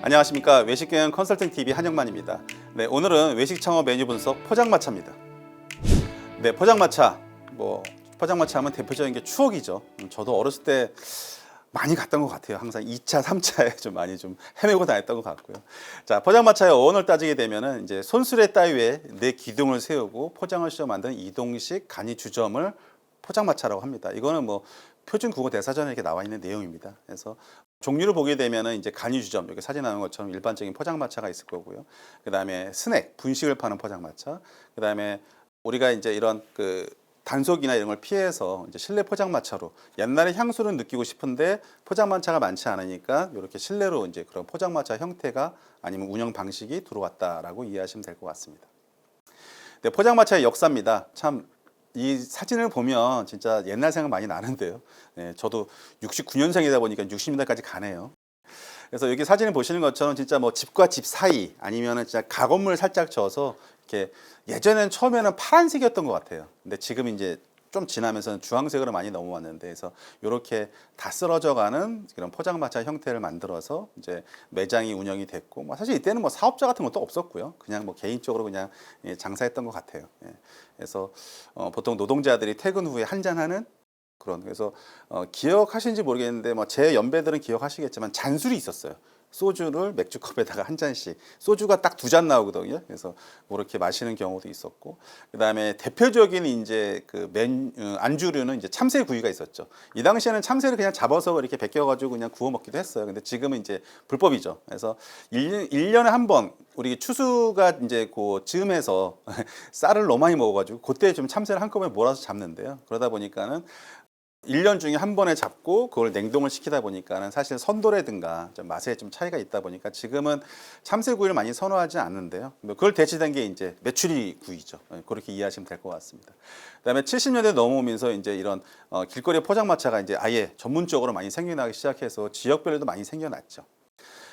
안녕하십니까. 외식경영 컨설팅TV 한영만입니다. 네, 오늘은 외식 창업 메뉴 분석 포장마차입니다. 네, 포장마차. 포장마차 하면 대표적인 게 추억이죠. 저도 어렸을 때 많이 갔던 것 같아요. 항상 2차, 3차에 좀 많이 헤매고 다녔던 것 같고요. 자, 포장마차의 어원을 따지게 되면은 이제 손수레 따위에 네 기둥을 세우고 포장을 씌워 만든 이동식 간이 주점을 포장마차라고 합니다. 이거는 표준 국어 대사전에 이렇게 나와 있는 내용입니다. 그래서 종류를 보게 되면은 이제 간이주점, 여기 사진 나오는 것처럼 일반적인 포장마차가 있을 거고요. 그 다음에 스낵, 분식을 파는 포장마차. 그 다음에 우리가 이제 이런 단속이나 이런 걸 피해서 이제 실내 포장마차로 옛날에 향수를 느끼고 싶은데 포장마차가 많지 않으니까 이렇게 실내로 이제 그런 포장마차 형태가 아니면 운영 방식이 들어왔다라고 이해하시면 될 것 같습니다. 네, 포장마차의 역사입니다. 참 이 사진을 보면 진짜 옛날 생각 많이 나는데요. 네, 저도 69년생이다 보니까 60년대까지 가네요. 그래서 여기 사진을 보시는 것처럼 진짜 집과 집 사이 아니면은 진짜 가건물 살짝 져서 이렇게 예전엔 처음에는 파란색이었던 것 같아요. 근데 지금 이제 좀 지나면서는 주황색으로 많이 넘어왔는데, 그래서 이렇게 다 쓰러져가는 그런 포장마차 형태를 만들어서 이제 매장이 운영이 됐고, 사실 이때는 사업자 같은 것도 없었고요. 그냥 개인적으로 그냥 장사했던 것 같아요. 그래서 보통 노동자들이 퇴근 후에 한잔하는 그런, 그래서 기억하시는지 모르겠는데 제 연배들은 기억하시겠지만 잔술이 있었어요. 소주를 맥주컵에다가 한 잔씩, 소주가 딱 2잔 나오거든요. 그래서 그렇게 마시는 경우도 있었고, 그 다음에 대표적인 이제 안주류는 이제 참새구이가 있었죠. 이 당시에는 참새를 그냥 잡아서 이렇게 벗겨가지고 그냥 구워 먹기도 했어요. 근데 지금은 이제 불법이죠. 그래서 1년에 한 번 우리 추수가 이제 즈음해서 쌀을 너무 많이 먹어가지고 그때 좀 참새를 한꺼번에 몰아서 잡는데요. 그러다 보니까는 1년 중에 한 번에 잡고 그걸 냉동을 시키다 보니까는 사실 선도라든가 좀 맛에 좀 차이가 있다 보니까 지금은 참새구이를 많이 선호하지 않는데요. 그걸 대체된 게 이제 메추리 구이죠. 그렇게 이해하시면 될 것 같습니다. 그다음에 70년대 넘어오면서 이제 이런 길거리 포장마차가 이제 아예 전문적으로 많이 생겨나기 시작해서 지역별로도 많이 생겨났죠.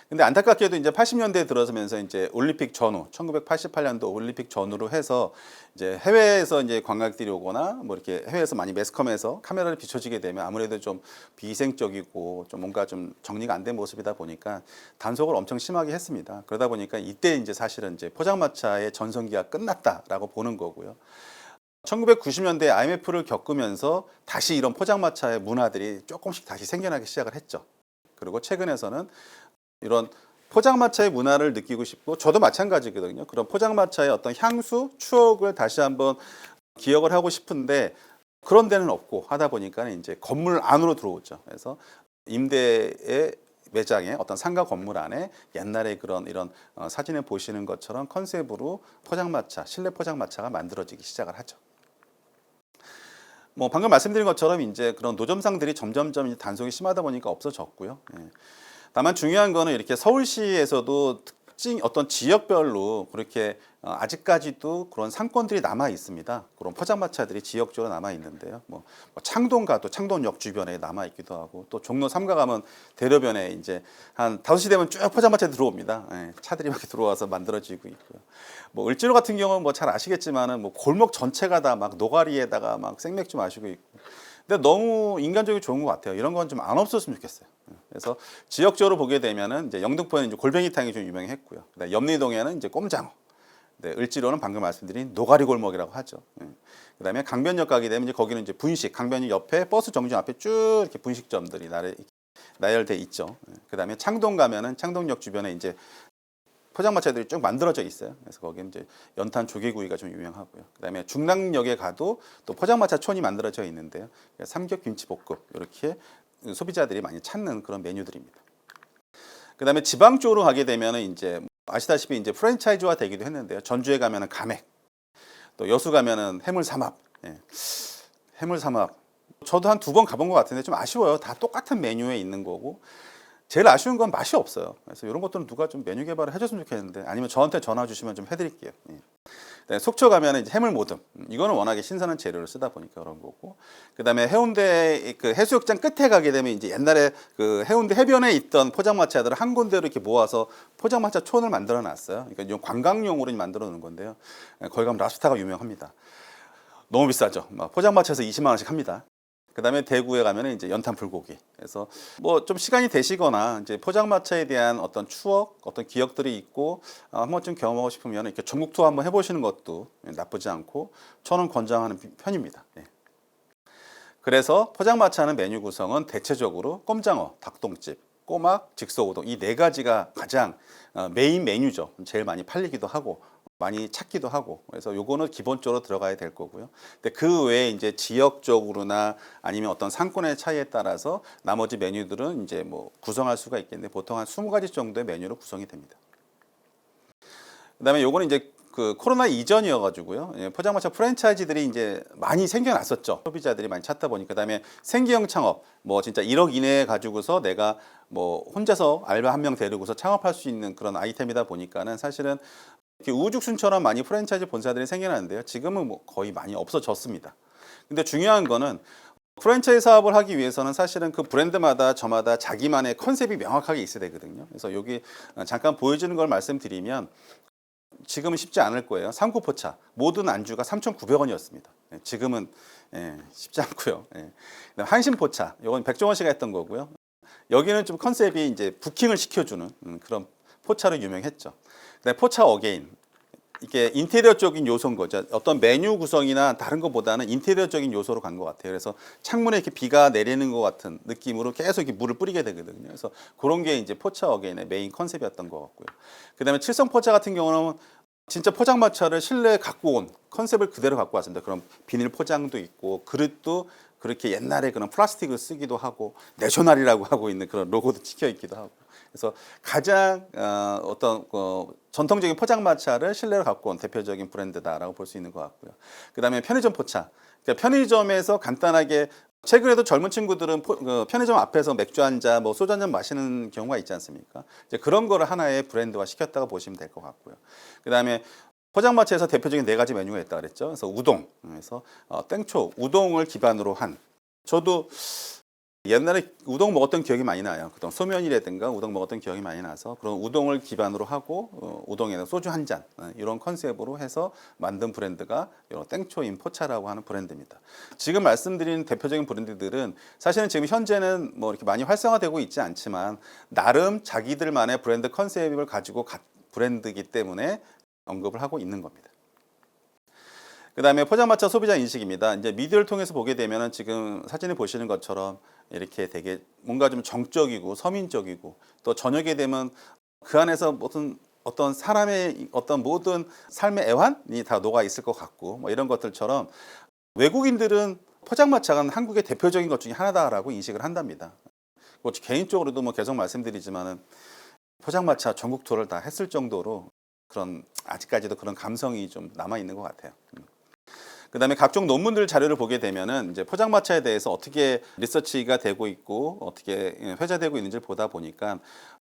근데 안타깝게도 이제 80년대에 들어서면서 이제 올림픽 전후, 1988년도 올림픽 전후로 해서 이제 해외에서 이제 관광객들이 오거나 이렇게 해외에서 많이 매스컴에서 카메라를 비춰지게 되면 아무래도 좀 비위생적이고 좀 뭔가 좀 정리가 안 된 모습이다 보니까 단속을 엄청 심하게 했습니다. 그러다 보니까 이때 이제 사실은 이제 포장마차의 전성기가 끝났다라고 보는 거고요. 1990년대 IMF를 겪으면서 다시 이런 포장마차의 문화들이 조금씩 다시 생겨나기 시작을 했죠. 그리고 최근에서는 이런 포장마차의 문화를 느끼고 싶고, 저도 마찬가지거든요. 그런 포장마차의 어떤 향수, 추억을 다시 한번 기억을 하고 싶은데 그런 데는 없고 하다 보니까 이제 건물 안으로 들어오죠. 그래서 임대의 매장에 어떤 상가 건물 안에 옛날에 이런 사진에 보시는 것처럼 컨셉으로 포장마차, 실내 포장마차가 만들어지기 시작을 하죠. 방금 말씀드린 것처럼 이제 그런 노점상들이 점점점 이제 단속이 심하다 보니까 없어졌고요. 다만 중요한 거는 이렇게 서울시에서도 어떤 지역별로 그렇게 아직까지도 그런 상권들이 남아 있습니다. 그런 포장마차들이 지역적으로 남아 있는데요. 창동 가도 창동역 주변에 남아 있기도 하고, 또 종로 3가 가면 대로변에 이제 한 5시 되면 쭉 포장마차 들어옵니다. 차들이 막 들어와서 만들어지고 있고요. 을지로 같은 경우는 잘 아시겠지만은 골목 전체가 다 막 노가리에다가 막 생맥주 마시고 있고. 근데 너무 인간적이 좋은 것 같아요. 이런 건 좀 안 없었으면 좋겠어요. 그래서 지역적으로 보게 되면은 이제 영등포에는 이제 골뱅이탕이 좀 유명했고요. 그다음에 염리동에는 이제 꼼장어. 네, 을지로는 방금 말씀드린 노가리 골목이라고 하죠. 그다음에 강변역 가게 되면 이제 거기는 이제 분식, 강변역 옆에 버스 정류장 앞에 쭉 이렇게 분식점들이 나열돼 있죠. 그다음에 창동 가면은 창동역 주변에 이제 포장마차들이 쭉 만들어져 있어요. 그래서 거기는 이제 연탄 조개구이가 좀 유명하고요. 그다음에 중랑역에 가도 또 포장마차촌이 만들어져 있는데요. 삼겹 김치볶음 이렇게 소비자들이 많이 찾는 그런 메뉴들입니다. 그다음에 지방 쪽으로 가게 되면은 이제 아시다시피 이제 프랜차이즈화 되기도 했는데요. 전주에 가면은 감액, 또 여수 가면은 해물삼합. 해물삼합. 저도 한 2번 가본 것 같은데 좀 아쉬워요. 다 똑같은 메뉴에 있는 거고. 제일 아쉬운 건 맛이 없어요. 그래서 이런 것들은 누가 좀 메뉴 개발을 해줬으면 좋겠는데, 아니면 저한테 전화 주시면 좀 해드릴게요. 속초 가면 이제 해물모듬, 이거는 워낙에 신선한 재료를 쓰다 보니까 그런 거고, 그 다음에 해운대 해수욕장 끝에 가게 되면 이제 옛날에 해운대 해변에 있던 포장마차들을 한 군데로 이렇게 모아서 포장마차 촌을 만들어 놨어요. 그러니까 관광용으로 만들어 놓은 건데요. 거기 가면 랍스타가 유명합니다. 너무 비싸죠. 포장마차에서 20만 원씩 합니다. 그다음에 대구에 가면은 이제 연탄 불고기. 그래서 뭐 좀 시간이 되시거나 이제 포장마차에 대한 어떤 추억, 어떤 기억들이 있고 한 번쯤 경험하고 싶으면 이렇게 전국 투어 한번 해보시는 것도 나쁘지 않고 저는 권장하는 편입니다. 예. 그래서 포장마차는 메뉴 구성은 대체적으로 꼼장어, 닭똥집, 꼬막, 즉석우동 이 네 가지가 가장 메인 메뉴죠. 제일 많이 팔리기도 하고 많이 찾기도 하고 그래서 요거는 기본적으로 들어가야 될 거고요. 근데 그 외에 이제 지역적으로나 아니면 어떤 상권의 차이에 따라서 나머지 메뉴들은 이제 뭐 구성할 수가 있겠는데 보통 한 20가지 정도의 메뉴로 구성이 됩니다. 그다음에 요거는 이제 그 코로나 이전이어 가지고요. 예, 포장마차 프랜차이즈들이 이제 많이 생겨났었죠. 소비자들이 많이 찾다 보니까 그다음에 생계형 창업 뭐 진짜 1억 이내에 가지고서 내가 뭐 혼자서 알바 한 명 데리고서 창업할 수 있는 그런 아이템이다 보니까는 사실은 이렇게 우후죽순처럼 많이 프랜차이즈 본사들이 생겨났는데요. 지금은 뭐 거의 많이 없어졌습니다. 근데 중요한 거는 프랜차이즈 사업을 하기 위해서는 사실은 그 브랜드마다 저마다 자기만의 컨셉이 명확하게 있어야 되거든요. 그래서 여기 잠깐 보여주는 걸 말씀드리면 지금은 쉽지 않을 거예요. 삼구포차 모든 안주가 3,900원이었습니다. 지금은 쉽지 않고요. 한신포차 이건 백종원 씨가 했던 거고요. 여기는 좀 컨셉이 이제 부킹을 시켜주는 그런 포차로 유명했죠. 그다음에 포차 어게인 이게 인테리어적인 요소인 거죠. 어떤 메뉴 구성이나 다른 것보다는 인테리어적인 요소로 간 것 같아요. 그래서 창문에 이렇게 비가 내리는 것 같은 느낌으로 계속 이렇게 물을 뿌리게 되거든요. 그래서 그런 게 이제 포차 어게인의 메인 컨셉이었던 것 같고요. 그다음에 칠성포차 같은 경우는 진짜 포장마차를 실내에 갖고 온 컨셉을 그대로 갖고 왔습니다. 그런 비닐 포장도 있고 그릇도 그렇게 옛날에 그런 플라스틱을 쓰기도 하고 내셔널이라고 하고 있는 그런 로고도 찍혀 있기도 하고. 그래서 가장 어떤 전통적인 포장마차를 실내로 갖고 온 대표적인 브랜드다라고 볼 수 있는 것 같고요. 그다음에 편의점 포차. 그러니까 편의점에서 간단하게 최근에도 젊은 친구들은 편의점 앞에서 맥주 한 잔, 뭐 소주 한 잔 마시는 경우가 있지 않습니까? 이제 그런 거를 하나의 브랜드화 시켰다고 보시면 될 것 같고요. 그다음에 포장마차에서 대표적인 네 가지 메뉴가 있다 그랬죠. 그래서 우동, 그래서 땡초 우동을 기반으로 한. 저도 옛날에 우동 먹었던 기억이 많이 나요. 그동안 소면이라든가 우동 먹었던 기억이 많이 나서 그런 우동을 기반으로 하고 우동에는 소주 한 잔 이런 컨셉으로 해서 만든 브랜드가 이런 땡초인 포차라고 하는 브랜드입니다. 지금 말씀드린 대표적인 브랜드들은 사실은 지금 현재는 뭐 이렇게 많이 활성화되고 있지 않지만 나름 자기들만의 브랜드 컨셉을 가지고 브랜드이기 때문에 언급을 하고 있는 겁니다. 그다음에 포장마차 소비자 인식입니다. 이제 미디어를 통해서 보게 되면은 지금 사진을 보시는 것처럼 이렇게 되게 뭔가 좀 정적이고 서민적이고 또 저녁에 되면 그 안에서 무슨 어떤 사람의 어떤 모든 삶의 애환이 다 녹아 있을 것 같고 뭐 이런 것들처럼 외국인들은 포장마차가 한국의 대표적인 것 중에 하나다라고 인식을 한답니다. 뭐 개인적으로도 뭐 계속 말씀드리지만은 포장마차 전국 투어를 다 했을 정도로 그런 아직까지도 그런 감성이 좀 남아 있는 것 같아요. 그다음에 각종 논문들 자료를 보게 되면은 이제 포장마차에 대해서 어떻게 리서치가 되고 있고 어떻게 회자되고 있는지를 보다 보니까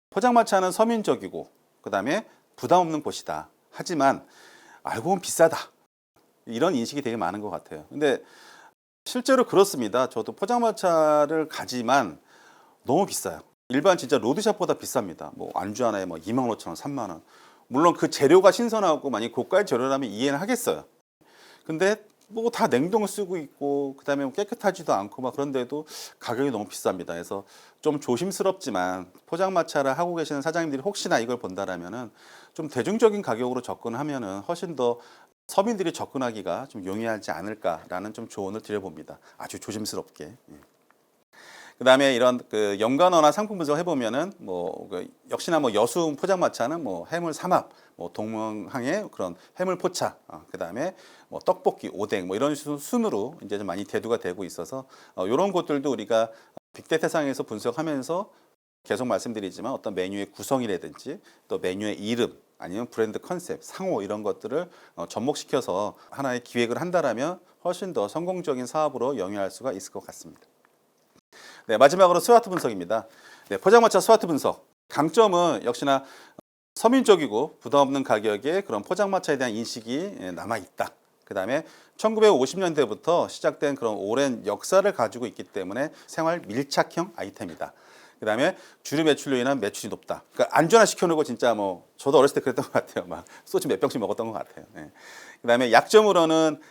포장마차는 서민적이고 그다음에 부담 없는 곳이다. 하지만 알고 보면 비싸다. 이런 인식이 되게 많은 것 같아요. 근데 실제로 그렇습니다. 저도 포장마차를 가지만 너무 비싸요. 일반 진짜 로드샵보다 비쌉니다. 뭐 안주 하나에 뭐 25,000원, 3만 원. 물론 그 재료가 신선하고 만약 고가의 재료라면 이해는 하겠어요. 근데 뭐 다 냉동을 쓰고 있고 그다음에 깨끗하지도 않고 막 그런데도 가격이 너무 비쌉니다. 그래서 좀 조심스럽지만 포장마차를 하고 계시는 사장님들이 혹시나 이걸 본다라면은 좀 대중적인 가격으로 접근하면은 훨씬 더 서민들이 접근하기가 좀 용이하지 않을까라는 좀 조언을 드려봅니다. 아주 조심스럽게. 그다음에 이런 그 연관어나 상품 분석 해보면은 뭐 역시나 뭐 여수 포장마차는 뭐 해물 삼합, 뭐 동명항의 그런 해물 포차, 그다음에 뭐 떡볶이, 오뎅 뭐 이런 순으로 이제 좀 많이 대두가 되고 있어서 이런 것들도 우리가 빅데이터상에서 분석하면서 계속 말씀드리지만 어떤 메뉴의 구성이라든지 또 메뉴의 이름 아니면 브랜드 컨셉, 상호 이런 것들을 접목시켜서 하나의 기획을 한다라면 훨씬 더 성공적인 사업으로 영위할 수가 있을 것 같습니다. 네, 마지막으로 스와트 분석입니다. 네, 포장마차 스와트 분석. 강점은 역시나 서민적이고 부담 없는 가격에 그런 포장마차에 대한 인식이 남아 있다. 그다음에 1950년대부터 시작된 그런 오랜 역사를 가지고 있기 때문에 생활 밀착형 아이템이다. 그다음에 주류 매출로 인한 매출이 높다. 그러니까 안전화 시켜놓고 진짜 뭐 저도 어렸을 때 그랬던 것 같아요. 막 소주 몇 병씩 먹었던 것 같아요. 네. 그다음에 약점으로는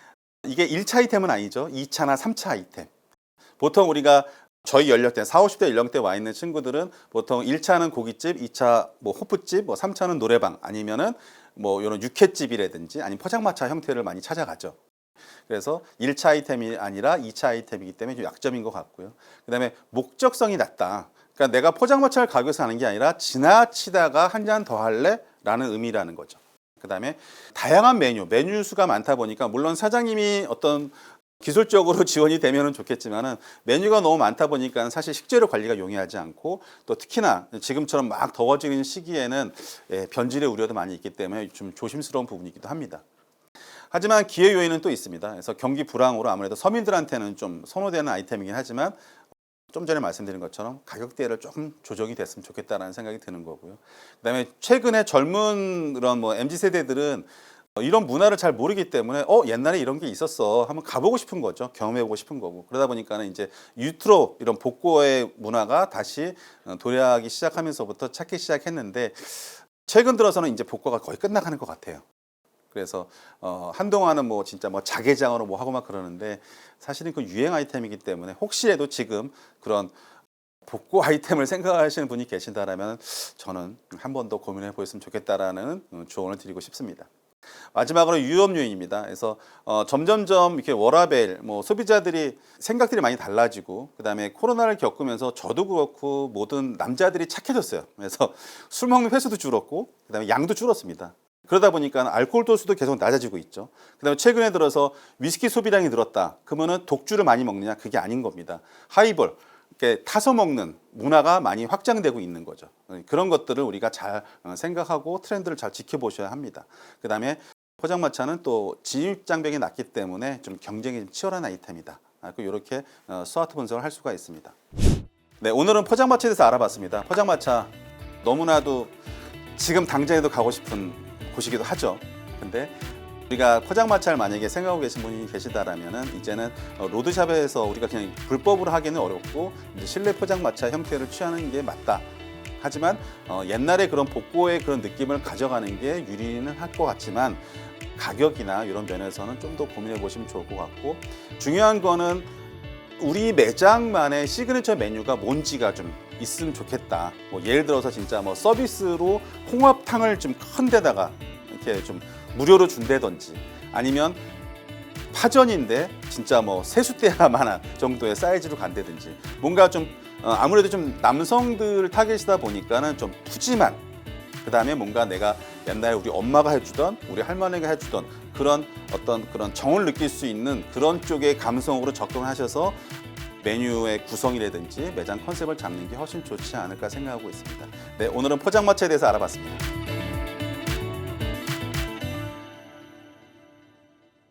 이게 1차 아이템은 아니죠. 2차나 3차 아이템. 보통 우리가 저희 연령대 40, 50대 연령대 와 있는 친구들은 보통 1차는 고깃집, 2차 뭐 호프집, 뭐 3차는 노래방 아니면은 뭐 이런 육회집이라든지 아니면 포장마차 형태를 많이 찾아가죠. 그래서 1차 아이템이 아니라 2차 아이템이기 때문에 좀 약점인 것 같고요. 그다음에 목적성이 낮다. 그러니까 내가 포장마차를 가기 위해서 하는 게 아니라 지나치다가 한 잔 더 할래? 라는 의미라는 거죠. 그다음에 다양한 메뉴 수가 많다 보니까 물론 사장님이 어떤 기술적으로 지원이 되면 좋겠지만은 메뉴가 너무 많다 보니까 사실 식재료 관리가 용이하지 않고 또 특히나 지금처럼 막 더워지는 시기에는 변질의 우려도 많이 있기 때문에 좀 조심스러운 부분이기도 합니다. 하지만 기회 요인은 또 있습니다. 그래서 경기 불황으로 아무래도 서민들한테는 좀 선호되는 아이템이긴 하지만 좀 전에 말씀드린 것처럼 가격대를 조금 조정이 됐으면 좋겠다라는 생각이 드는 거고요. 그다음에 최근에 젊은 그런 뭐 MZ 세대들은 이런 문화를 잘 모르기 때문에 옛날에 이런 게 있었어 한번 가보고 싶은 거죠. 경험해보고 싶은 거고 그러다 보니까는 이제 유트로 이런 복고의 문화가 다시 도래하기 시작하면서부터 찾기 시작했는데 최근 들어서는 이제 복고가 거의 끝나가는 것 같아요. 그래서 한동안은 뭐 진짜 뭐 자개장으로 뭐 하고 막 그러는데 사실은 그 유행 아이템이기 때문에 혹시라도 지금 그런 복고 아이템을 생각하시는 분이 계신다라면 저는 한 번 더 고민해 보셨으면 좋겠다라는 조언을 드리고 싶습니다. 마지막으로 유업 요인입니다. 그래서 점점점 이렇게 워라밸, 뭐 소비자들이 생각들이 많이 달라지고 그다음에 코로나를 겪으면서 저도 그렇고 모든 남자들이 착해졌어요. 그래서 술 먹는 횟수도 줄었고 그다음에 양도 줄었습니다. 그러다 보니까 알코올 도수도 계속 낮아지고 있죠. 그다음에 최근에 들어서 위스키 소비량이 늘었다. 그러면은 독주를 많이 먹느냐? 그게 아닌 겁니다. 하이볼 이렇게 타서 먹는 문화가 많이 확장되고 있는 거죠. 그런 것들을 우리가 잘 생각하고 트렌드를 잘 지켜보셔야 합니다. 그다음에 포장마차는 또 진입 장벽이 낮기 때문에 좀 경쟁이 좀 치열한 아이템이다. 이렇게 스와트 분석을 할 수가 있습니다. 네, 오늘은 포장마차에 대해서 알아봤습니다. 포장마차 너무나도 지금 당장에도 가고 싶은 곳이기도 하죠. 근데 우리가 포장마차를 만약에 생각하고 계신 분이 계시다라면은 이제는 로드샵에서 우리가 그냥 불법으로 하기는 어렵고 이제 실내 포장마차 형태를 취하는 게 맞다. 하지만 옛날에 그런 복고의 그런 느낌을 가져가는 게 유리는 할 것 같지만 가격이나 이런 면에서는 좀 더 고민해 보시면 좋을 것 같고 중요한 거는 우리 매장만의 시그니처 메뉴가 뭔지가 좀 있으면 좋겠다. 뭐 예를 들어서 진짜 뭐 서비스로 홍합탕을 좀 큰 데다가 이렇게 좀 무료로 준다든지 아니면 파전인데 진짜 뭐 세숫대야만한 정도의 사이즈로 간다든지 뭔가 좀 아무래도 좀 남성들 타겟이다 보니까는 좀 푸짐한 그다음에 뭔가 내가 옛날에 우리 엄마가 해주던 우리 할머니가 해주던 그런 어떤 그런 정을 느낄 수 있는 그런 쪽의 감성으로 접근하셔서 메뉴의 구성이라든지 매장 컨셉을 잡는 게 훨씬 좋지 않을까 생각하고 있습니다. 네, 오늘은 포장마차에 대해서 알아봤습니다.